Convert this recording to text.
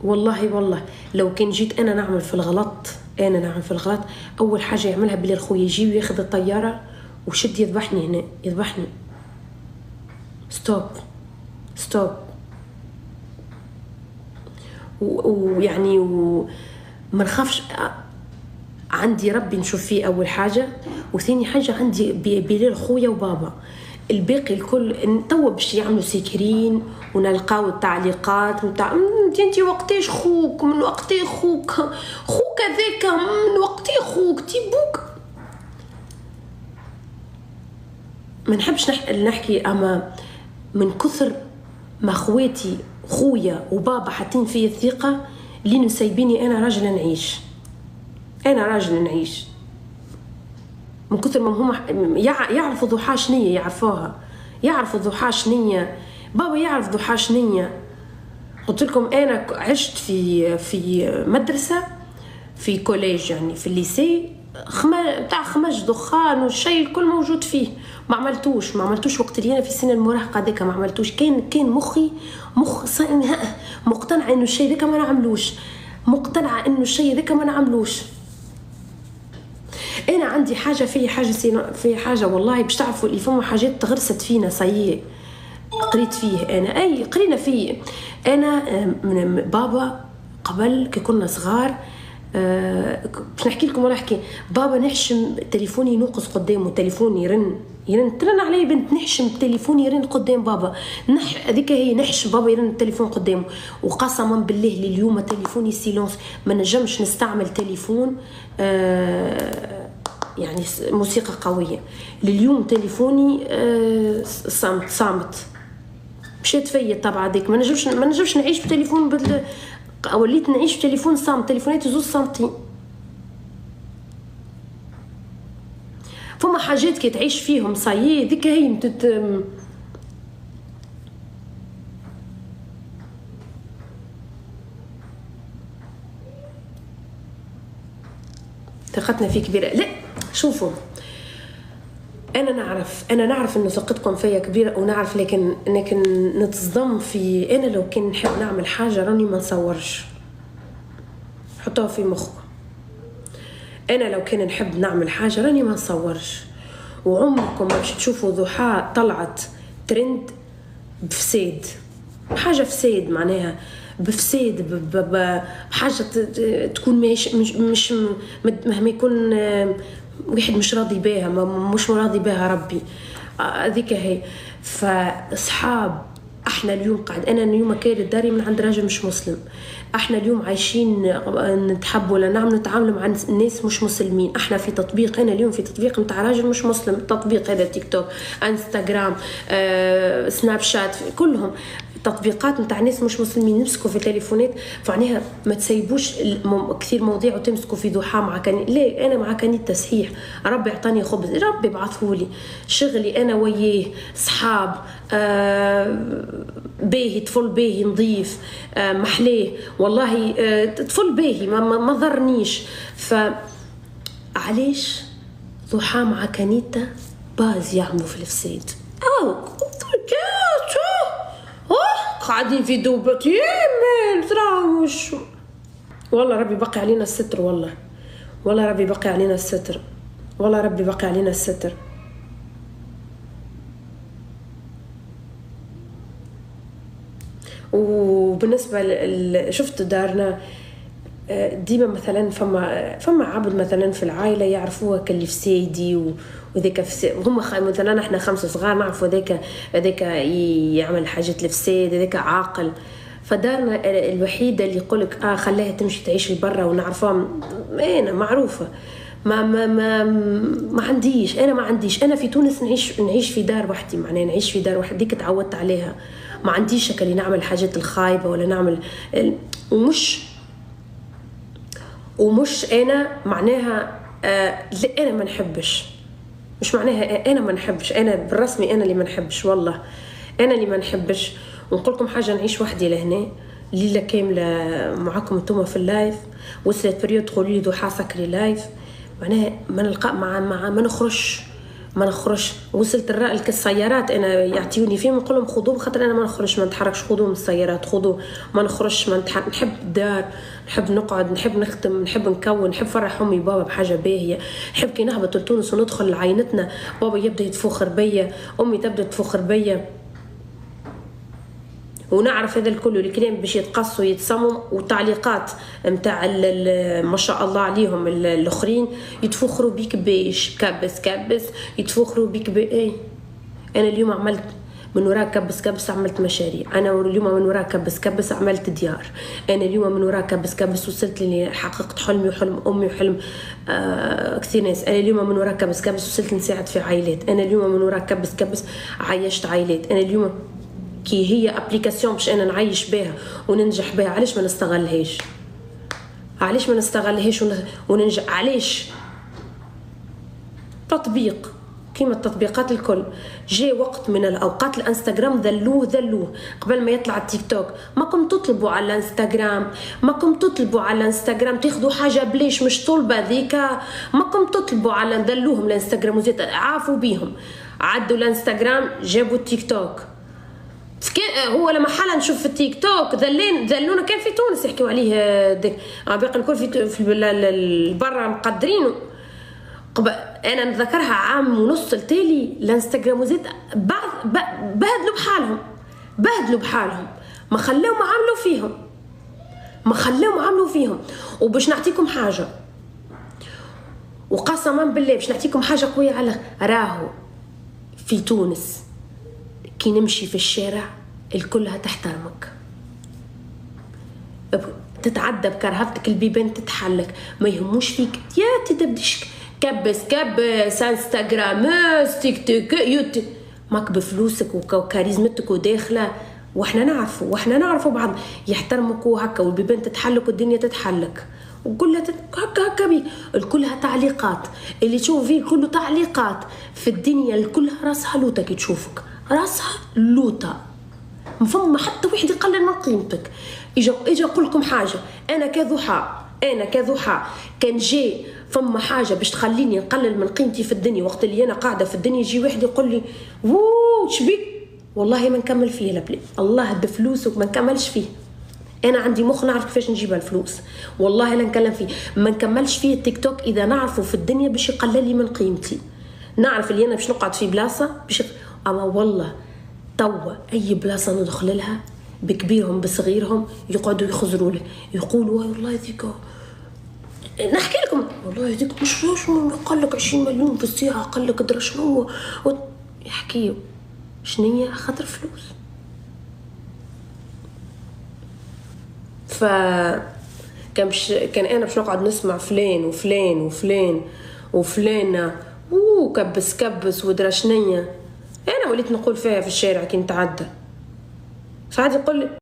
والله لو كان جيت انا نعمل في الغلط، اول حاجه يعملها بلال خويا يجي وياخذ الطياره وشد يذبحني هنا، يذبحني. ستوب ويعني ما نخافش، عندي ربي نشوف فيه اول حاجه، وثاني حاجه عندي بلال خويا وبابا. الباقي الكل توا باش يعملوا سكرين ونلقاو التعليقات نتاع انت وقتاش خوك، من وقتي خوك هذاك، من وقتي خوك تيبوك. ما نحبش نحكي، اما من كثر ما خواتي خويا وبابا حاطين فيا الثقه اللي مسيبيني انا راجل نعيش. من كثر ما هم يعرفوا ضحى شنية، يعرفوا ضحى شنية. بابا يعرف ضحى شنية. قلت لكم انا عشت في مدرسه، في كوليج، يعني في الليسي، بتاع خمج دخان والشيء الكل موجود فيه. ما عملتوش وقت اللي انا في سن المراهقه ديك، ما عملتوش. كان مخي مقتنعه انه الشيء ذاك ما نعملوش. انا عندي حاجه في حاجه والله باش تعرفوا اللي فما حاجات تغرست فينا صحيح. قريت فيه انا، قرينا فيه انا من بابا قبل كي كنا صغار. باش نحكي لكم ولا احكي. بابا نحشم تليفوني ينقص قدامه، تليفوني يرن ترن علي بنت، نحشم تليفوني يرن قدام بابا، هذيك هي نحشم بابا يرن التليفون قدامه. وقسما بالله لليوم تليفوني سيلونس، ما نجمش نستعمل تليفون يعني موسيقى قويه. لليوم تليفوني صامت مشيت فيا طبعا ديك. ما نجمش نعيش بتليفون وليت نعيش بتليفون صامت. تليفوناتي زوز صامتين. فما حاجات كي تعيش فيهم صايي ذيك هي ثقتنا فيه كبيره. لا شوفوا، انا نعرف انه ثقتكم فيا كبيره ونعرف، لكن نتصدم في. انا لو كان نحب نعمل حاجه راني ما نصورش، حطوها في مخكم. انا لو كان نحب نعمل حاجه راني ما نصورش. وعمركم ما باش تشوفوا ضحى طلعت ترند بفساد، حاجه فساد، معناها بفساد، بحاجه تكون مش مهما يكون واحد مش راضي بها، مش راضي بها ربي. هذيك هي. فاصحاب احنا اليوم انا اليوم كانت داري من عند راجل مش مسلم. احنا اليوم عايشين نتحب ولا نتعامل مع الناس مش مسلمين. احنا في تطبيق، انا اليوم في تطبيق متاع راجل مش مسلم. التطبيق هذا تيك توك، انستغرام، سناب شات، كلهم تطبيقات متاع ناس مش مسلمين. نمسكوا في تليفونات، فعناها ما تسيبوش كثير مواضيع وتمسكوا في ضحى مع ليه انا مع كاني التسحيح. ربي اعطاني خبز، ربي بعثهولي شغلي انا وياه، صحاب، باهي، طفل باهي نظيف، محليه والله، طفل باهي ما ضرنيش. فعليش ضحى مع كانيتا باز يعملوا في الفساد؟ قاعدين في دوبة يمين تراوش. والله ربي بقي علينا الستر، والله ربي بقي علينا الستر، والله ربي بقي علينا الستر. وبالنسبة شفت دارنا ديما مثلا فما عبد مثلا في العائلة يعرفوها كاللي في سيدي وذاك هم مثلا احنا 5 صغار نعرفوا ذاك يعمل حاجات الفساد، ذاك عاقل. فدارنا الوحيدة اللي يقولك خلاها تمشي تعيش برا ونعرفها، انا معروفة. ما عنديش، انا في تونس نعيش في دار وحدي، معناها نعيش في دار وحدي تعودت عليها. ما عنديش شكل نعمل حاجات الخايبة ولا نعمل ومش انا معناها انا ما نحبش، مش معناها انا ما نحبش، انا بالرسمي انا اللي ما نحبش، والله انا اللي ما نحبش. ونقول لكم حاجه، نعيش وحدي لهنا ليله كامله معكم انتم في اللايف، وصلت بريود تقولوا لي ضحى سكري لايف، معناها ما نلقى ما نخرج، ما نخرج. وصلت السيارات انا يعطيوني فيهم نقول لهم خذوه، خاطر انا ما نخرج ما نتحركش، خذوه من السيارات خذوه، ما نخرجش ما نحب الدار، نحب نقعد، نحب نخدم، نحب نكون، نحب نفرح امي بابا بحاجه باهيه، نحب كي نهبط لتونس وندخل لعائلتنا بابا يبدا يتفوخر بيا، امي تبدا تفوخر بيا، ونعرف هذا الكل الكلام باش يتقص ويتصمم، وتعليقات نتاع ما شاء الله عليهم الاخرين يتفخروا بيك باش كبس يتفخروا بيك باي. انا اليوم عملت من وراء كبس عملت مشاريع، انا اليوم من وراء كبس عملت ديار، انا اليوم من وراء كبس وصلت لي حققت حلمي وحلم امي وحلم كثير ناس، انا اليوم من وراء كبس وصلت نساعد في عائلات، انا اليوم من وراء كبس عايشت عائلات، انا اليوم كي هي ابليكاسيون باش انا نعيش بها وننجح بها، علاش ما نستغلهاش؟ علاش ما نستغلهاش وننجح؟ علاش؟ تطبيق كيما التطبيقات الكل، جاء وقت من الاوقات الانستغرام ذلوه قبل ما يطلع التيك توك، ماكم تطلبوا على الانستغرام، ماكم تطلبوا على الانستغرام تاخذوا حاجه بليش مش طلبه ذيكا، ماكم تطلبوا على ذلوهم الانستغرام وزيد عافوا بيهم، عدوا الانستغرام جابوا التيك توك. هو لما حالا نشوف في التيك توك ذلونا كان في تونس يحكيوا عليه ديك باقي الكل في برا مقدرينه. انا نذكرها عام ونص التالي الانستغرام وزيد بهدلوا بحالهم ما خلاو عملوا فيهم وباش نعطيكم حاجه، وقسما بالله باش نعطيكم حاجه قويه على راهو في تونس كي نمشي في الشارع الكلها تحترمك، تتعدى بكرهبتك البيبان تتحلك، ما يهموش فيك يا تبديش كبس انستغرام تيك توك يوتيوب، ماك بفلوسك وكاريزمتك وداخله، واحنا نعرفوا بعض يحترمك وهكا، والبيبان تتحلك والدنيا تتحلك وكلها هكا بي الكلها تعليقات، اللي تشوف فيه كله تعليقات في الدنيا الكلها راسها لوطه، كي تشوفك راسها لوطه، ما فما حتى واحد يقلل من قيمتك. اجا اقول لكم حاجه، انا كضحى كان جاي فما حاجه باش تخليني نقلل من قيمتي في الدنيا، وقت اللي انا قاعده في الدنيا يجي واحد يقول لي ووو شبيك، والله ما نكمل فيه لبلي، الله بفلوسك ما نكملش فيه، انا عندي مخ نعرف كيفاش نجيب الفلوس، والله لا نكلم فيه، ما نكملش فيه التيك توك اذا نعرفه في الدنيا باش يقلل لي من قيمتي، نعرف اللي انا باش نقعد في بلاصه باش اما والله توا اي بلاصه ندخل لها بكبيرهم بصغيرهم يقعدوا يخزروا لي، يقولوا والله ذيك نحكي لكم والله ذيك مش شنو قال لك 20 مليون في الساعه، قال لك درا شنو يحكيوا شنية خاطر فلوس. كان انا باش نقعد نسمع فلان وفلان وفلان وفلانه كبس ودرا شنية، انا وليت نقول فيها في الشارع كي نتعدى ساعات يقول